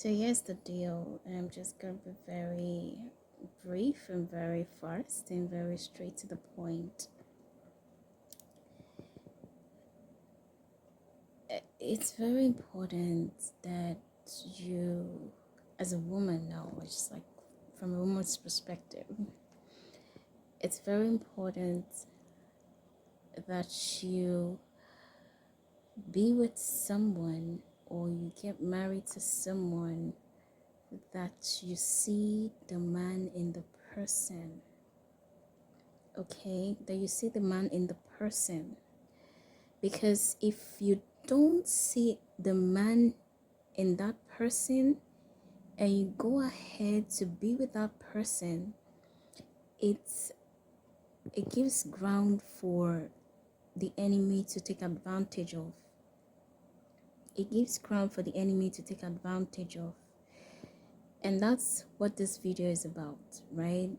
So here's the deal, and I'm just gonna be very brief and very fast and very straight to the point. It's very important that you, as a woman now, it's like from a woman's perspective, it's very important that you be with someone or you get married to someone that you see the man in the person. Okay, that you see the man in the person, because if you don't see the man in that person and you go ahead to be with that person, it gives ground for the enemy to take advantage of. It gives ground for the enemy to take advantage of. And that's what this video is about, right?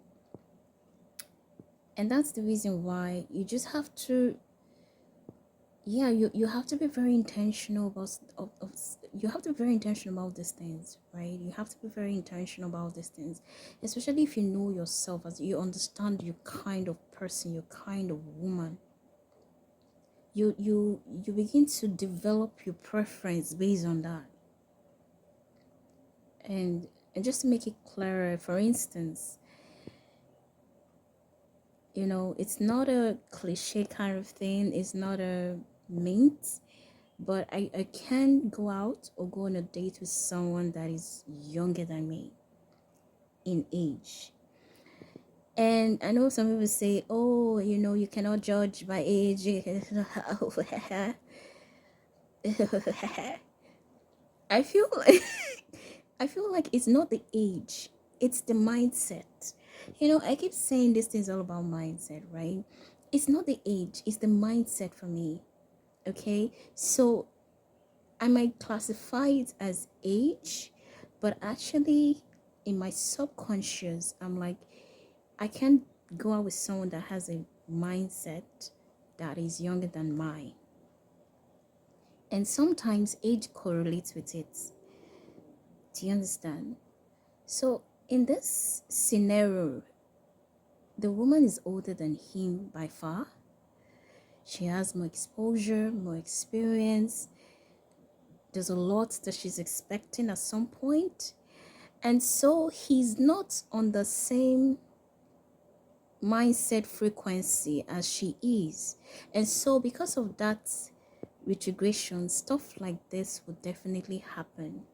And that's the reason why you just have to, you have to be very intentional about you have to be very intentional about these things, right? You have to be very intentional about these things, especially if you know yourself, as you understand your kind of person, your kind of woman. You begin to develop your preference based on that. And just to make it clearer, for instance, it's not a cliche kind of thing, it's not a mint, but I can go out or go on a date with someone that is younger than me in age. And I know some people say, oh, you cannot judge by age. I feel like I feel like it's not the age, it's the mindset. I keep saying this thing's all about mindset, right? It's not the age, it's the mindset for me. Okay? So I might classify it as age, but actually in my subconscious, I'm like, I can't go out with someone that has a mindset that is younger than mine. And sometimes age correlates with it. Do you understand? So in this scenario, the woman is older than him by far. She has more exposure, more experience. There's a lot that she's expecting at some point. And so he's not on the same mindset frequency as she is. And so because of that retrogression, stuff like this would definitely happen.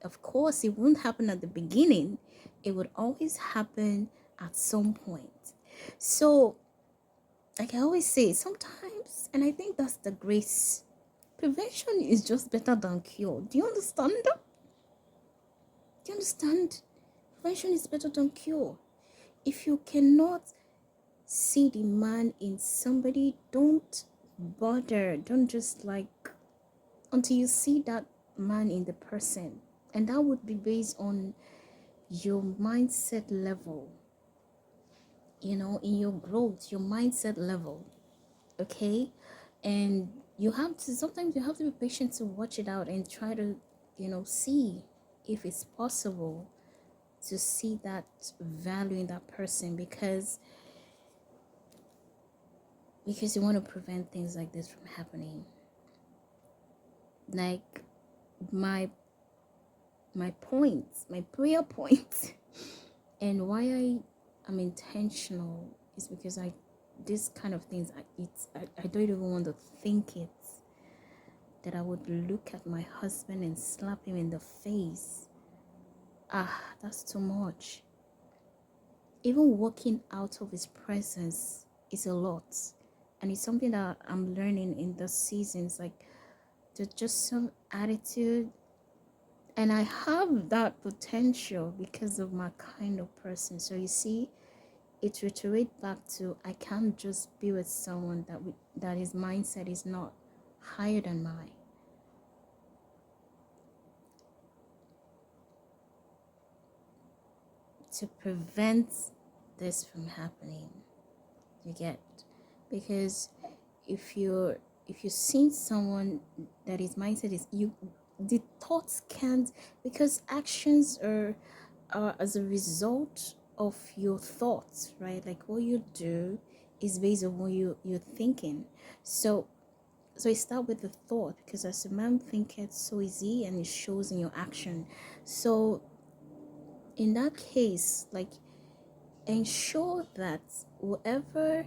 Of course, it won't happen at the beginning. It would always happen at some point. So, like I always say, sometimes, and I think that's the grace, prevention is just better than cure. Do you understand that? Do you understand? Prevention is better than cure. If you cannot see the man in somebody, don't bother. Don't just until you see that man in the person. And that would be based on your mindset level, in your growth, your mindset level. Okay? And sometimes you have to be patient to watch it out and try to, see if it's possible to see that value in that person, because you want to prevent things like this from happening. Like my points, my prayer points, and why I am intentional is because this kind of things, I don't even want to think it, that I would look at my husband and slap him in the face. That's too much. Even walking out of his presence is a lot, and it's something that I'm learning in the seasons. Like, there's just some attitude, and I have that potential because of my kind of person. So you see, it reiterates back to, I can't just be with someone that his mindset is not higher than mine. To prevent this from happening, you get, because if you're seeing someone that his mindset is the thoughts can't, because actions are as a result of your thoughts, right? Like what you do is based on what you're thinking. So it starts with the thought, because as a man thinketh, so is he, and it shows in your action. So in that case, like, ensure that whoever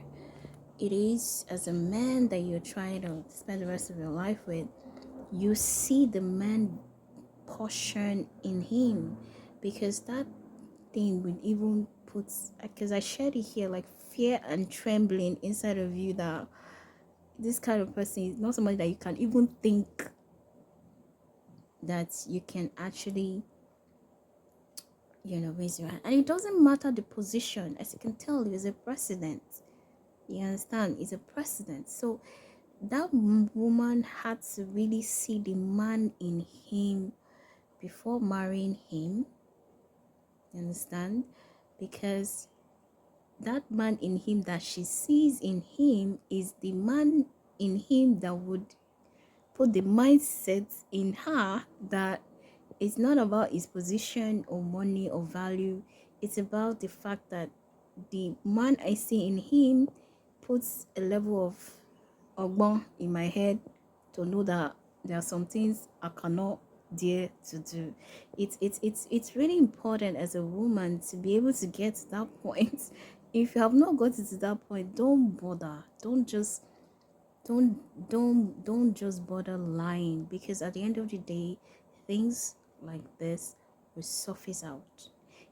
it is as a man that you're trying to spend the rest of your life with, you see the man portion in him, because that thing would even put, because I shared it here, like fear and trembling inside of you, that this kind of person is not somebody that you can even think that you can actually, raise your hand. And it doesn't matter the position, as you can tell, he's a president. You understand? He's a president. So that woman had to really see the man in him before marrying him. You understand? Because that man in him that she sees in him is the man in him that would put the mindset in her that it's not about his position or money or value. It's about the fact that the man I see in him puts a level of ogbon in my head to know that there are some things I cannot dare to do. It's really important as a woman to be able to get to that point. If you have not gotten to that point, don't bother. Don't just bother lying, because at the end of the day, things like this will surface out.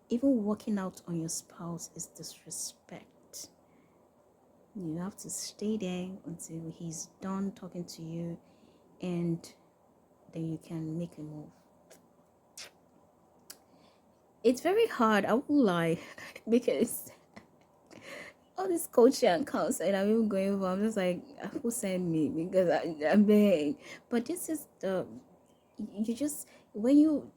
Even walking out on your spouse is disrespect. You have to stay there until he's done talking to you, and then you can make a move. It's very hard, I won't lie, because all this coaching and counseling I'm even going over, I'm just like, who sent me? Because I'm being. But this is you just, when you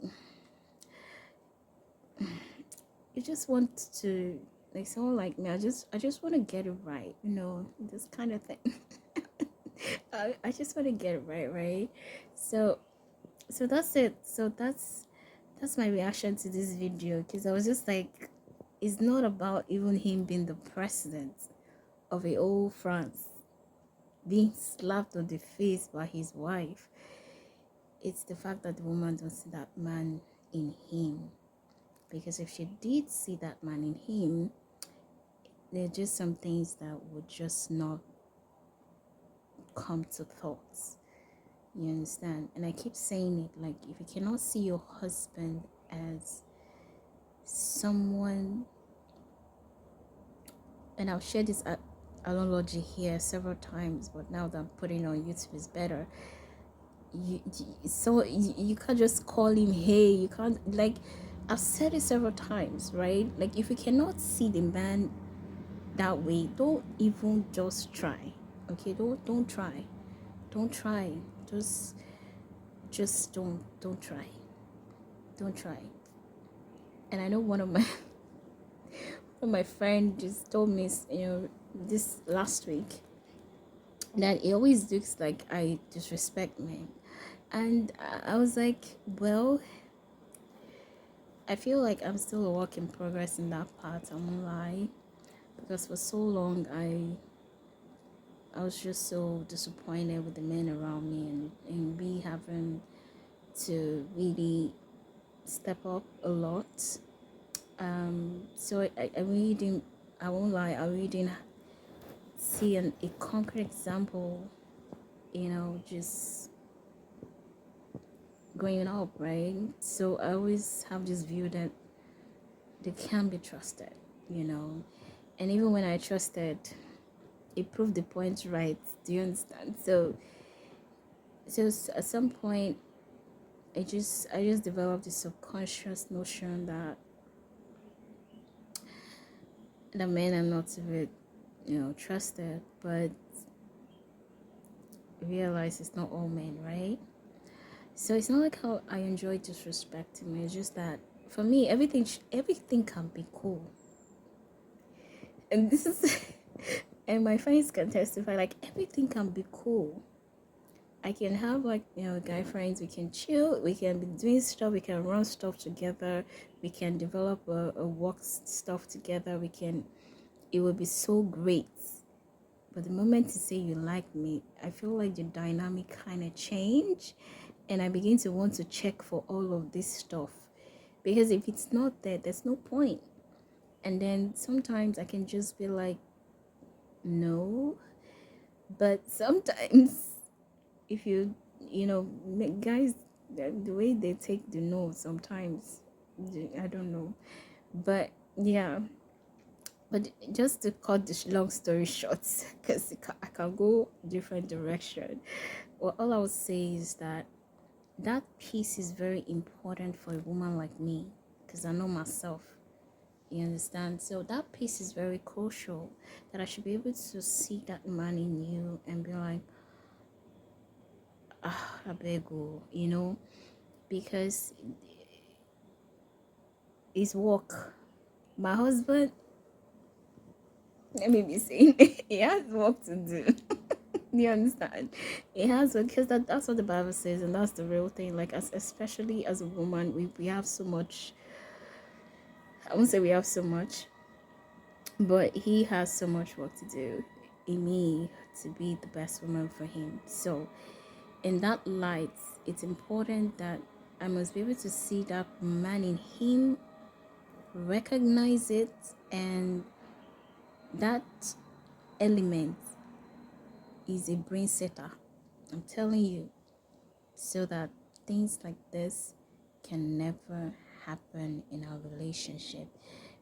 just want to, like, someone like me, I just want to get it right, this kind of thing. I just want to get it right. So that's it. So that's my reaction to this video, because I was just like, it's not about even him being the president of a old France being slapped on the face by his wife. It's the fact that the woman don't see that man in him. Because if she did see that man in him, there are just some things that would just not come to thoughts. You understand? And I keep saying it, like, if you cannot see your husband as someone, and I'll share this analogy here several times, but now that I'm putting it on YouTube is better. You can't just call him, hey, you can't, like, I've said it several times, right? Like, if you cannot see the man that way, don't even just try. Okay, don't try. Just don't try. Don't try. And I know one of my friend just told me, this last week, that it always looks like I disrespect men. And I was like, well, I feel like I'm still a work in progress in that part, I won't lie. Because for so long I was just so disappointed with the men around me, and we having to really step up a lot. So I really didn't, I won't lie, I really didn't see a concrete example, just growing up, right? So I always have this view that they can't be trusted, and even when I trusted, it proved the point right. Do you understand? So at some point, I just developed this subconscious notion that the men are not to be, trusted, but realize it's not all men, right? So it's not like how I enjoy disrespecting men. It's just that for me, everything can be cool, and this is, and my friends can testify. Like, everything can be cool, I can have like, guy friends. We can chill. We can be doing stuff. We can run stuff together. We can develop a work stuff together. We can. It would be so great. But the moment you say you like me, I feel like the dynamic kind of change, and I begin to want to check for all of this stuff, because if it's not there, there's no point. And then sometimes I can just be like, no. But sometimes, if guys, the way they take the no, sometimes, I don't know. But yeah, but just to cut this long story short, because I can go different direction. Well, all I would say is that piece is very important for a woman like me, because I know myself. You understand? So that piece is very crucial, that I should be able to see that man in you and be like, I beg you, because it's work. My husband, let me be saying, he has work to do. You understand? It has, because that's what the Bible says, and that's the real thing. Like, especially as a woman, we have so much. I won't say we have so much, but he has so much work to do in me to be the best woman for him. So in that light, it's important that I must be able to see that man in him, recognize it, and that element is a brain setter. I'm telling you, so that things like this can never happen in our relationship,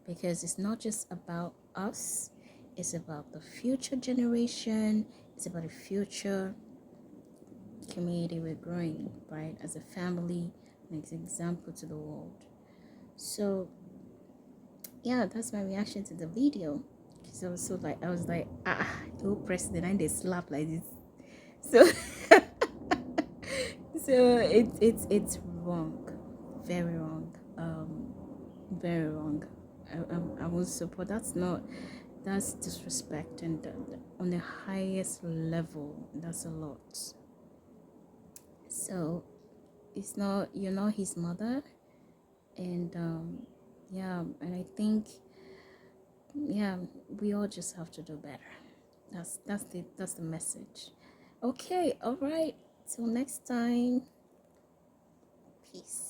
because it's not just about us, it's about the future generation, it's about the future community we're growing, right, as a family, and as an example to the world. So yeah, that's my reaction to the video, because I was like, no president, and they slap like this. So so it's wrong, very wrong, very wrong. I will support. That's disrespect, and on the highest level, that's a lot. So it's not, you're not his mother, and yeah, and I think, yeah, we all just have to do better. That's the message. Okay, all right, till next time. Peace.